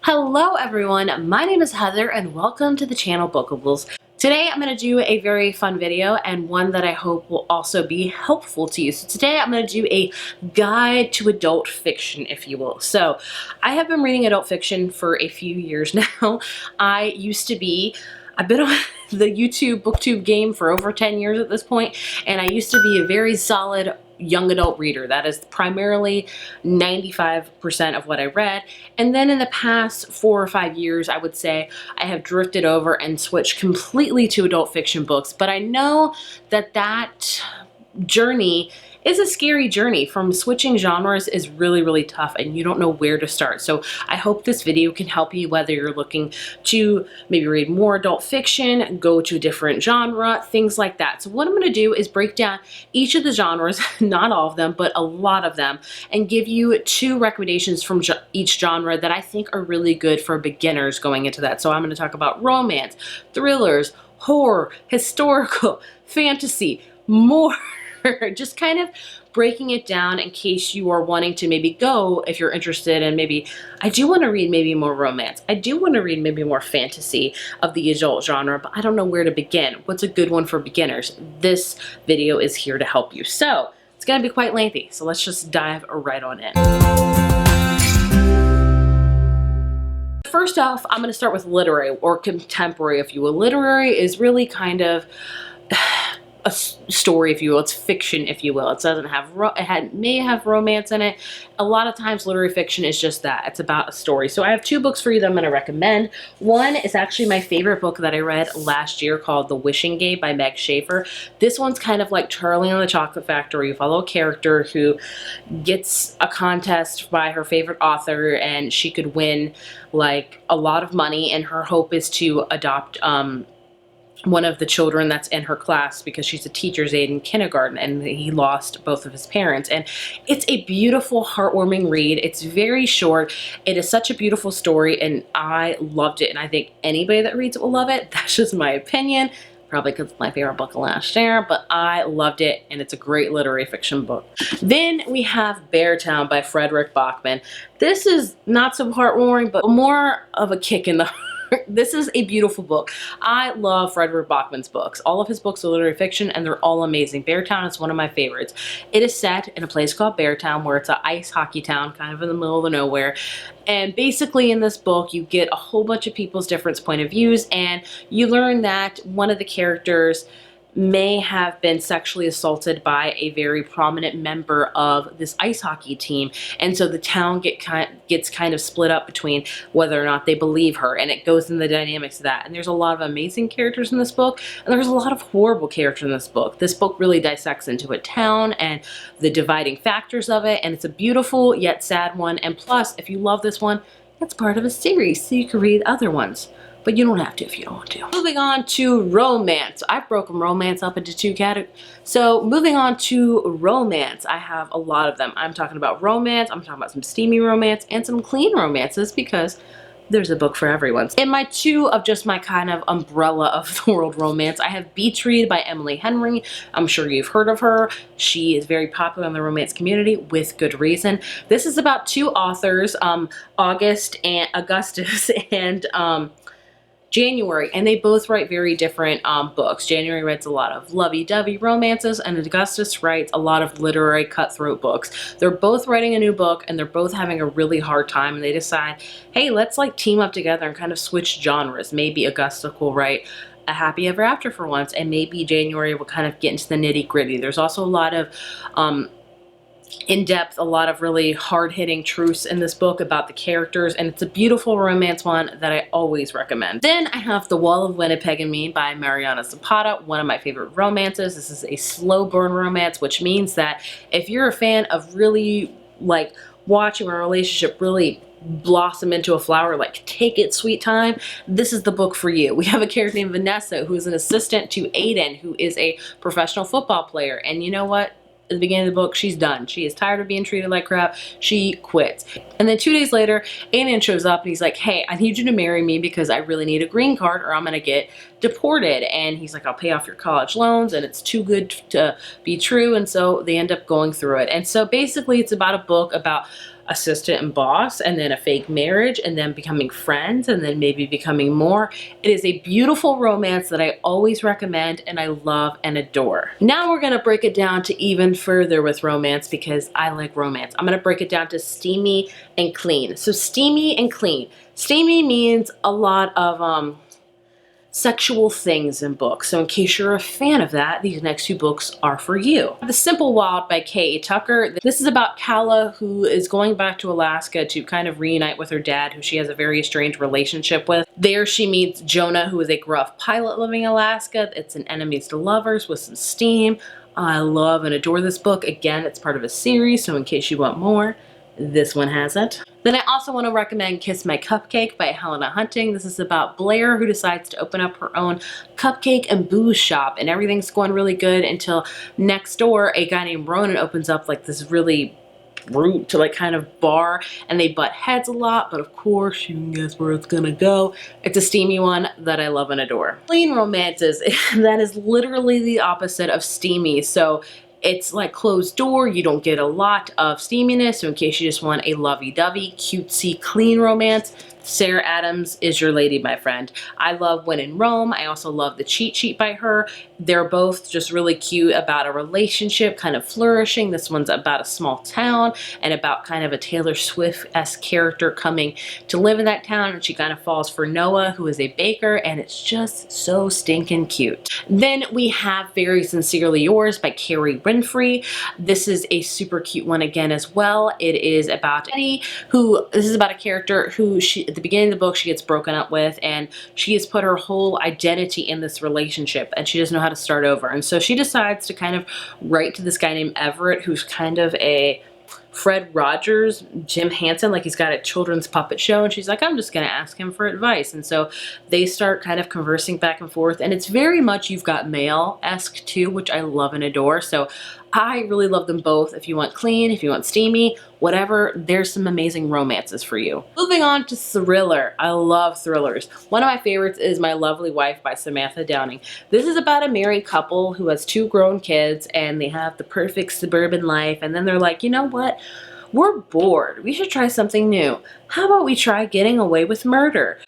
Hello everyone, my name is Heather and welcome to the channel Bookables. Today I'm going to do a very fun video and one that I hope will also be helpful to you. So today I'm going to do a guide to adult fiction, if you will. So I have been reading adult fiction for a few years now. I've been on the YouTube booktube game for over 10 years at this point, and I used to be a very solid young adult reader. That is primarily 95% of what I read. And then in the past 4 or 5 years, I would say I have drifted over and switched completely to adult fiction books. But I know that that journey is a scary journey. From switching genres is really, really tough and you don't know where to start. So I hope this video can help you, whether you're looking to maybe read more adult fiction, go to a different genre, things like that. So what I'm going to do is break down each of the genres, not all of them, but a lot of them, and give you 2 recommendations from each genre that I think are really good for beginners going into that. So I'm going to talk about romance, thrillers, horror, historical, fantasy, more. Just kind of breaking it down in case you are wanting to maybe go, if you're interested in maybe, I do want to read maybe more romance. I do want to read maybe more fantasy of the adult genre, but I don't know where to begin. What's a good one for beginners? This video is here to help you. So it's going to be quite lengthy. So let's just dive right on in. First off, I'm going to start with literary or contemporary, if you will. Literary is really kind of a story, if you will. It's fiction, if you will. It doesn't have, may have romance in it. A lot of times literary fiction is just that. It's about a story. So I have 2 books for you that I'm going to recommend. One is actually my favorite book that I read last year, called The Wishing Game by Meg Schaefer. This one's kind of like Charlie and the Chocolate Factory. You follow a character who gets a contest by her favorite author and she could win like a lot of money, and her hope is to adopt one of the children that's in her class, because she's a teacher's aide in kindergarten and he lost both of his parents. And it's a beautiful, heartwarming read. It's very short. It is such a beautiful story and I loved it, and I think anybody that reads it will love it. That's just my opinion, probably because it's my favorite book of last year, but I loved it and it's a great literary fiction book. Then we have Beartown by Frederick Bachman. This is not so heartwarming, but more of a kick in the heart. This is a beautiful book. I love Frederick Bachman's books. All of his books are literary fiction and they're all amazing. Beartown is one of my favorites. It is set in a place called Beartown, where it's an ice hockey town kind of in the middle of the nowhere. And basically in this book you get a whole bunch of people's different point of views, and you learn that one of the characters may have been sexually assaulted by a very prominent member of this ice hockey team. And so the town gets kind of split up between whether or not they believe her, and it goes in the dynamics of that. And there's a lot of amazing characters in this book, and there's a lot of horrible characters in this book. This book really dissects into a town and the dividing factors of it, and it's a beautiful yet sad one. And plus, if you love this one, it's part of a series, so you can read other ones. But you don't have to if you don't want to. Moving on to romance. I've broken romance up into 2 categories. So moving on to romance, I have a lot of them. I'm talking about romance, I'm talking about some steamy romance, and some clean romances, because there's a book for everyone. In my 2 of just my kind of umbrella of the world romance, I have Beach Read by Emily Henry. I'm sure you've heard of her. She is very popular in the romance community with good reason. This is about 2 authors, Augustus and January, and they both write very different books. January writes a lot of lovey-dovey romances, and Augustus writes a lot of literary cutthroat books. They're both writing a new book, and they're both having a really hard time, and they decide, hey, let's like team up together and kind of switch genres. Maybe Augustus will write a happy ever after for once, and maybe January will kind of get into the nitty-gritty. There's also a lot of in-depth, a lot of really hard-hitting truths in this book about the characters, and it's a beautiful romance one that I always recommend. Then I have The Wall of Winnipeg and Me by Mariana Zapata, one of my favorite romances. This is a slow burn romance, which means that if you're a fan of really like watching a relationship really blossom into a flower, like take it sweet time, this is the book for you. We have a character named Vanessa who is an assistant to Aiden, who is a professional football player, and you know what? At the beginning of the book, she's done. She is tired of being treated like crap. She quits. And then 2 days later, Aiden shows up and he's like, hey, I need you to marry me because I really need a green card or I'm going to get deported. And he's like, I'll pay off your college loans, and it's too good to be true. And so they end up going through it. And so basically it's about a book about assistant and boss, and then a fake marriage, and then becoming friends, and then maybe becoming more. It is a beautiful romance that I always recommend and I love and adore. Now we're gonna break it down to even further with romance because I like romance. I'm gonna break it down to steamy and clean. So steamy and clean. Steamy means a lot of sexual things in books. So in case you're a fan of that, these next two books are for you. The Simple Wild by K.A. Tucker. This is about Kala, who is going back to Alaska to kind of reunite with her dad, who she has a very strange relationship with. There she meets Jonah, who is a gruff pilot living in Alaska. It's an enemies to lovers with some steam. I love and adore this book. Again, it's part of a series, so in case you want more, this one has it. Then I also want to recommend Kiss My Cupcake by Helena Hunting. This is about Blair, who decides to open up her own cupcake and booze shop, and everything's going really good until next door a guy named Ronan opens up like this really route to like kind of bar, and they butt heads a lot, but of course you can guess where it's gonna go. It's a steamy one that I love and adore. Clean romances, that is literally the opposite of steamy. So it's like closed door, you don't get a lot of steaminess. So in case you just want a lovey-dovey, cutesy, clean romance, Sarah Adams is your lady, my friend. I love When in Rome. I also love The Cheat Sheet by her. They're both just really cute about a relationship kind of flourishing. This one's about a small town and about kind of a Taylor Swift-esque character coming to live in that town, and she kind of falls for Noah, who is a baker, and it's just so stinking cute. Then we have Very Sincerely Yours by Carrie Winfrey. This is a super cute one again as well. It is about Eddie, this is about a character who at the beginning of the book she gets broken up with, and she has put her whole identity in this relationship and she doesn't know how to start over. And so she decides to kind of write to this guy named Everett, who's kind of a Fred Rogers, Jim Henson, like he's got a children's puppet show, and she's like, I'm just gonna ask him for advice. And so they start kind of conversing back and forth, and it's very much You've Got Mail-esque too, which I love and adore. So I really love them both. If you want clean, if you want steamy, whatever, there's some amazing romances for you. Moving on to thriller. I love thrillers. One of my favorites is My Lovely Wife by Samantha Downing. This is about a married couple who has 2 grown kids, and they have the perfect suburban life, and then they're like, you know what? We're bored. We should try something new. How about we try getting away with murder?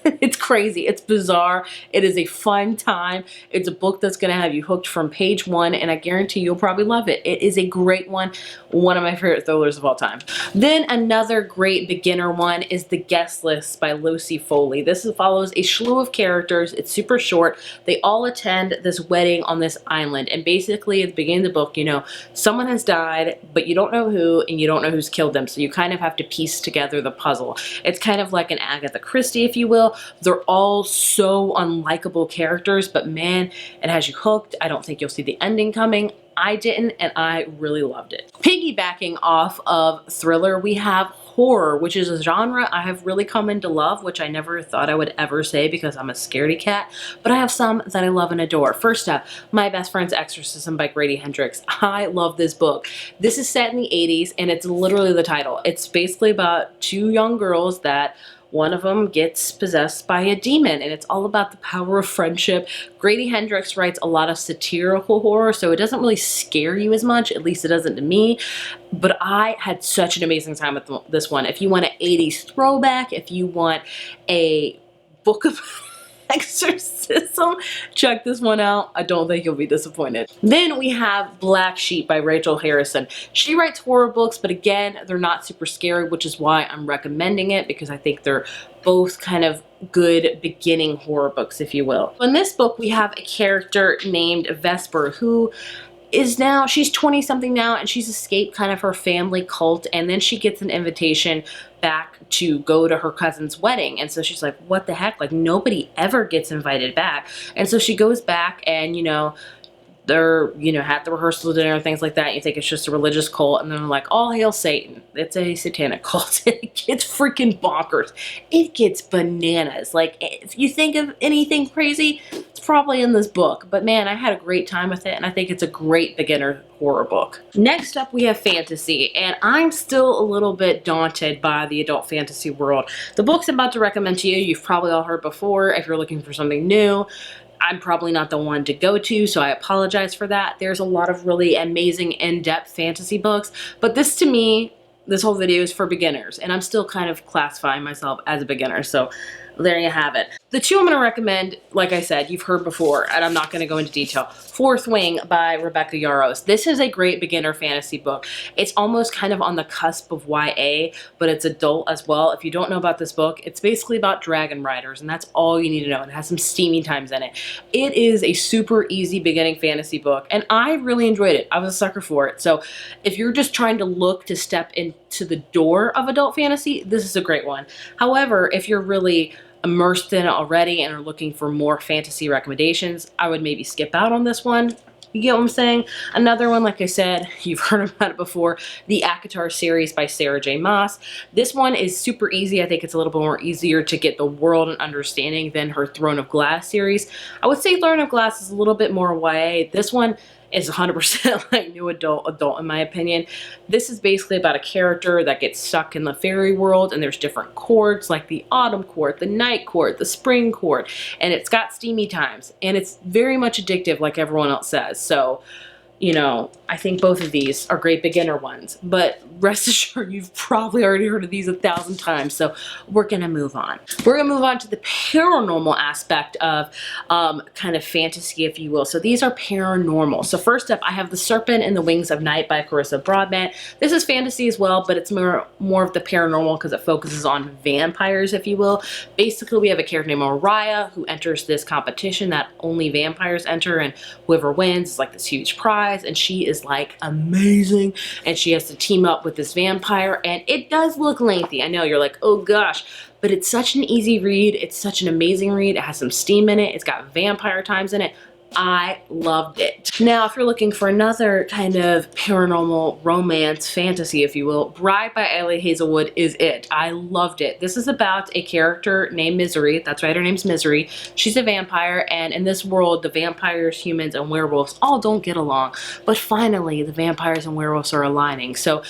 It's crazy. It's bizarre. It is a fun time. It's a book that's going to have you hooked from page 1, and I guarantee you'll probably love it. It is a great one. One of my favorite thrillers of all time. Then another great beginner one is The Guest List by Lucy Foley. This follows a slew of characters. It's super short. They all attend this wedding on this island, and basically at the beginning of the book, you know, someone has died, but you don't know who, and you don't know who's killed them, so you kind of have to piece together the puzzle. It's kind of like an Agatha Christie, if you will. They're all so unlikable characters, but man, it has you hooked. I don't think you'll see the ending coming. I didn't, and I really loved it. Piggybacking off of thriller, we have horror, which is a genre I have really come into love, which I never thought I would ever say because I'm a scaredy cat, but I have some that I love and adore. First up, My Best Friend's Exorcism by Grady Hendrix. I love this book. This is set in the 80s, and it's literally the title. It's basically about 2 young girls that one of them gets possessed by a demon, and it's all about the power of friendship. Grady Hendrix writes a lot of satirical horror, so it doesn't really scare you as much, at least it doesn't to me, but I had such an amazing time with this one. If you want an 80s throwback, if you want a book of exorcism, check this one out. I don't think you'll be disappointed. Then we have Black Sheep by Rachel Harrison. She writes horror books, but again, they're not super scary, which is why I'm recommending it, because I think they're both kind of good beginning horror books, if you will. In this book, we have a character named Vesper who is now, she's 20 something now, and she's escaped kind of her family cult, and then she gets an invitation back to go to her cousin's wedding. And so she's like, what the heck? Like, nobody ever gets invited back. And so she goes back, and you know, they're, you know, had the rehearsal dinner and things like that. You think it's just a religious cult, and then they're like, all hail Satan. It's a satanic cult. It gets freaking bonkers. It gets bananas. Like, if you think of anything crazy, it's probably in this book. But man, I had a great time with it, and I think it's a great beginner horror book. Next up, we have fantasy, and I'm still a little bit daunted by the adult fantasy world. The books I'm about to recommend to you, you've probably all heard before if you're looking for something new. I'm probably not the one to go to, so I apologize for that. There's a lot of really amazing in-depth fantasy books, but this to me, this whole video is for beginners, and I'm still kind of classifying myself as a beginner, so there you have it. The two I'm going to recommend, like I said, you've heard before, and I'm not going to go into detail. Fourth Wing by Rebecca Yarros. This is a great beginner fantasy book. It's almost kind of on the cusp of YA, but it's adult as well. If you don't know about this book, it's basically about dragon riders, and that's all you need to know. It has some steamy times in it. It is a super easy beginning fantasy book, and I really enjoyed it. I was a sucker for it. So if you're just trying to look to step into the door of adult fantasy, this is a great one. However, if you're really immersed in it already and are looking for more fantasy recommendations, I would maybe skip out on this one. You get what I'm saying? Another one, like I said, you've heard about it before, the ACOTAR series by Sarah J. Maas. This one is super easy. I think it's a little bit more easier to get the world and understanding than her Throne of Glass series. I would say Throne of Glass is a little bit more YA. This one is 100% like new adult in my opinion. This is basically about a character that gets stuck in the fairy world, and there's different courts like the autumn court, the night court, the spring court, and it's got steamy times, and it's very much addictive like everyone else says. So, you know, I think both of these are great beginner ones, but rest assured you've probably already heard of these 1,000 times, so we're gonna move on. We're gonna move on to the paranormal aspect of kind of fantasy, if you will. So these are paranormal. So first up, I have The Serpent and the Wings of Night by Carissa Broadbent. This is fantasy as well, but it's more of the paranormal because it focuses on vampires, if you will. Basically, we have a character named Mariah who enters this competition that only vampires enter, and whoever wins is like this huge prize. And she is like amazing, and she has to team up with this vampire, and it does look lengthy. I know you're like, oh gosh, but it's such an easy read. It's such an amazing read. It has some steam in it. It's got vampire times in it. I loved it. Now, if you're looking for another kind of paranormal romance fantasy, if you will, Bride by Ellie Hazelwood is it. I loved it. This is about a character named Misery. That's right, her name's Misery. She's a vampire, and in this world, the vampires, humans, and werewolves all don't get along. But finally, the vampires and werewolves are aligning. So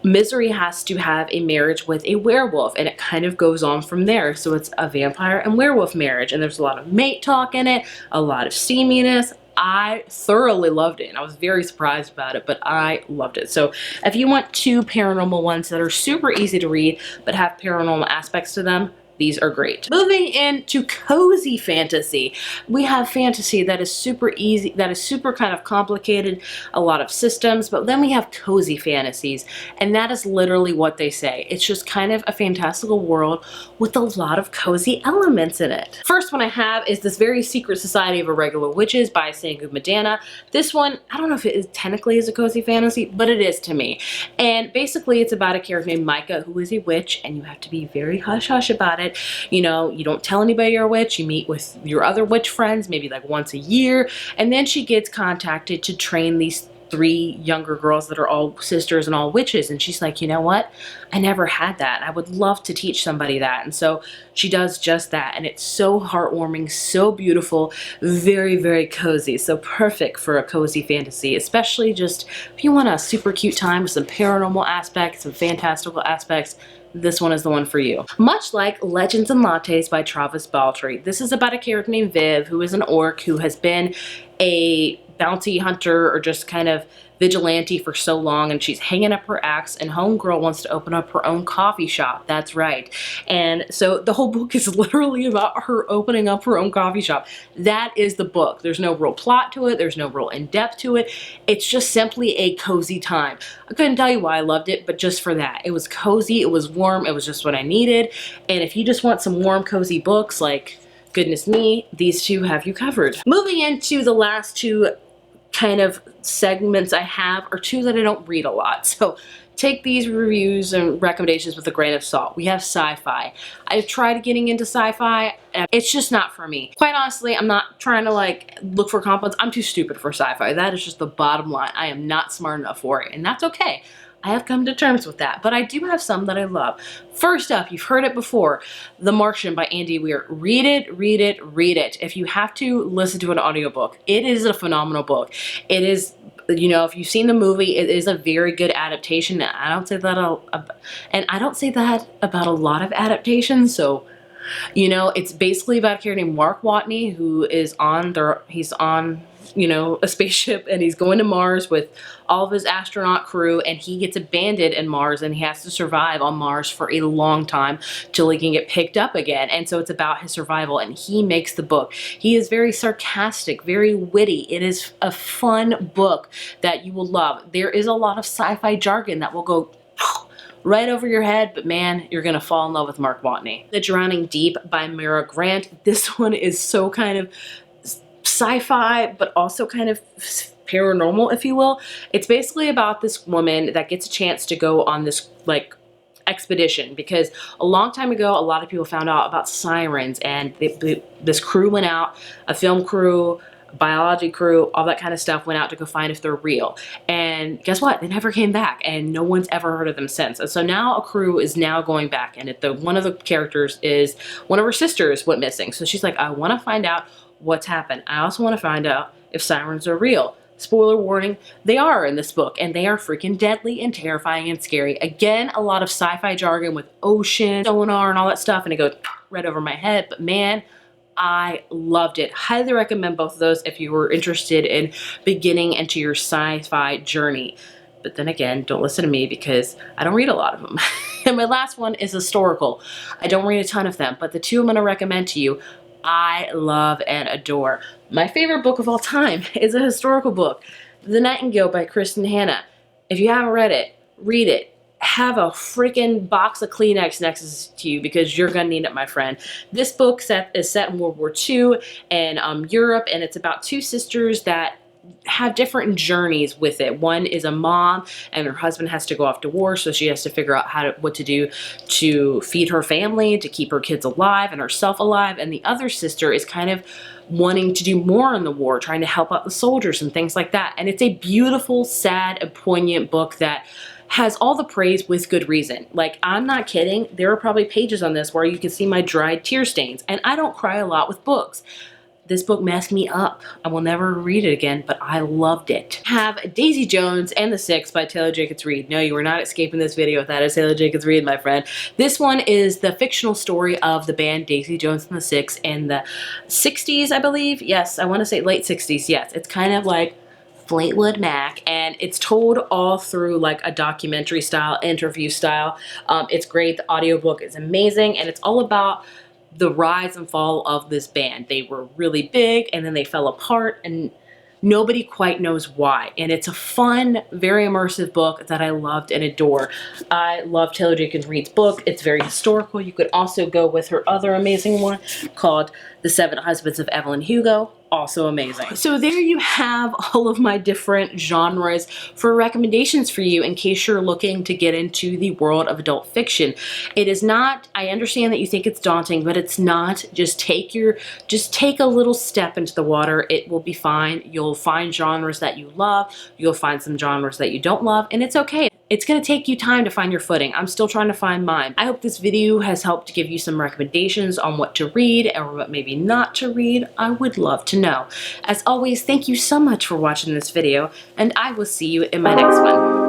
Misery has to have a marriage with a werewolf, and it kind of goes on from there. So it's a vampire and werewolf marriage, and there's a lot of mate talk in it, a lot of steaminess. I thoroughly loved it, and I was very surprised about it, but I loved it. So if you want two paranormal ones that are super easy to read but have paranormal aspects to them, these are great. Moving into cozy fantasy, we have fantasy that is super easy, that is super kind of complicated, a lot of systems, but then we have cozy fantasies, and that is literally what they say. It's just kind of a fantastical world with a lot of cozy elements in it. First one I have is this Very Secret Society of Irregular Witches by Sangu Madana. This one, I don't know if it is technically is a cozy fantasy, but it is to me. And basically it's about a character named Micah who is a witch, and you have to be very hush-hush about it. You know, you don't tell anybody you're a witch. You meet with your other witch friends maybe like once a year, and then she gets contacted to train these 3 younger girls that are all sisters and all witches, and she's like, you know what, I never had that. I would love to teach somebody that. And so she does just that, and it's so heartwarming, so beautiful, very, very cozy. So perfect for a cozy fantasy, especially just if you want a super cute time with some paranormal aspects, some fantastical aspects. This one is the one for you. Much like Legends and Lattes by Travis Baldree, this is about a character named Viv, who is an orc who has been a bounty hunter or just kind of vigilante for so long, and she's hanging up her axe, and homegirl wants to open up her own coffee shop. That's right. And so the whole book is literally about her opening up her own coffee shop. That is the book. There's no real plot to it. There's no real in-depth to it. It's just simply a cozy time. I couldn't tell you why I loved it, but just for that. It was cozy, it was warm, it was just what I needed. And if you just want some warm, cozy books, like, goodness me, these two have you covered. Moving into the last two kind of segments I have are two that I don't read a lot. So take these reviews and recommendations with a grain of salt. We have sci-fi. I've tried getting into sci-fi. It's just not for me. Quite honestly, I'm not trying to like look for compliments. I'm too stupid for sci-fi. That is just the bottom line. I am not smart enough for it, and that's okay. I have come to terms with that, but I do have some that I love. First up, you've heard it before, The Martian by Andy Weir. Read it, read it, read it. If you have to listen to an audiobook, it is a phenomenal book. It is, you know, if you've seen the movie, it is a very good adaptation. I don't say that, and I don't say that about a lot of adaptations, so You know, it's basically about a character named Mark Watney who is he's on, you know, a spaceship, and he's going to Mars with all of his astronaut crew, and he gets abandoned in Mars, and he has to survive on Mars for a long time till he can get picked up again. And so it's about his survival, and he makes the book. He is very sarcastic, very witty. It is a fun book that you will love. There is a lot of sci-fi jargon that will go right over your head, but man, you're gonna fall in love with Mark Watney. The Drowning Deep by Mara Grant. This one is so kind of sci-fi, but also kind of paranormal, if you will. It's basically about this woman that gets a chance to go on this like expedition, because a long time ago, a lot of people found out about sirens, and this crew went out, a film crew, biology crew, all that kind of stuff went out to go find if they're real. And guess what? They never came back, and no one's ever heard of them since. And so now a crew is now going back, and one of the characters is one of her sisters went missing. So she's like, I want to find out what's happened. I also want to find out if sirens are real. Spoiler warning, they are in this book, and they are freaking deadly and terrifying and scary. Again, a lot of sci-fi jargon with ocean, sonar, and all that stuff, and it goes right over my head, but man, I loved it. Highly recommend both of those if you were interested in beginning into your sci-fi journey. But then again, don't listen to me because I don't read a lot of them. And my last one is Storical. I don't read a ton of them, but the two I'm going to recommend to you, I love and adore. My favorite book of all time is a historical book, The Nightingale by Kristen Hanna. If you haven't read it, read it. Have a freaking box of Kleenex next to you because you're gonna need it, my friend. This book is set in World War II in Europe, and it's about two sisters that have different journeys with it. One is a mom, and her husband has to go off to war, so she has to figure out what to do to feed her family, to keep her kids alive and herself alive. And the other sister is kind of wanting to do more in the war, trying to help out the soldiers and things like that. And it's a beautiful, sad, and poignant book that has all the praise with good reason. Like, I'm not kidding. There are probably pages on this where you can see my dried tear stains, and I don't cry a lot with books. This book messed me up. I will never read it again, but I loved it. Have Daisy Jones and the Six by Taylor Jenkins Reid. No, you are not escaping this video without a Taylor Jenkins Reid, my friend. This one is the fictional story of the band Daisy Jones and the Six in the 60s, I believe. Yes, I want to say late 60s. Yes, it's kind of like Fleetwood Mac, and it's told all through like a documentary style, interview style. It's great. The audiobook is amazing, and it's all about the rise and fall of this band. They were really big, and then they fell apart, and nobody quite knows why. And it's a fun, very immersive book that I loved and adore. I love Taylor Jenkins Reid's book. It's very historical. You could also go with her other amazing one called The Seven Husbands of Evelyn Hugo. Also amazing. So there you have all of my different genres for recommendations for you in case you're looking to get into the world of adult fiction. It is not, I understand that you think it's daunting, but it's not. Just take a little step into the water. It will be fine. You'll find genres that you love. You'll find some genres that you don't love, and it's okay. It's going to take you time to find your footing. I'm still trying to find mine. I hope this video has helped to give you some recommendations on what to read or what maybe not to read. I would love to know. As always, thank you so much for watching this video, and I will see you in my next one.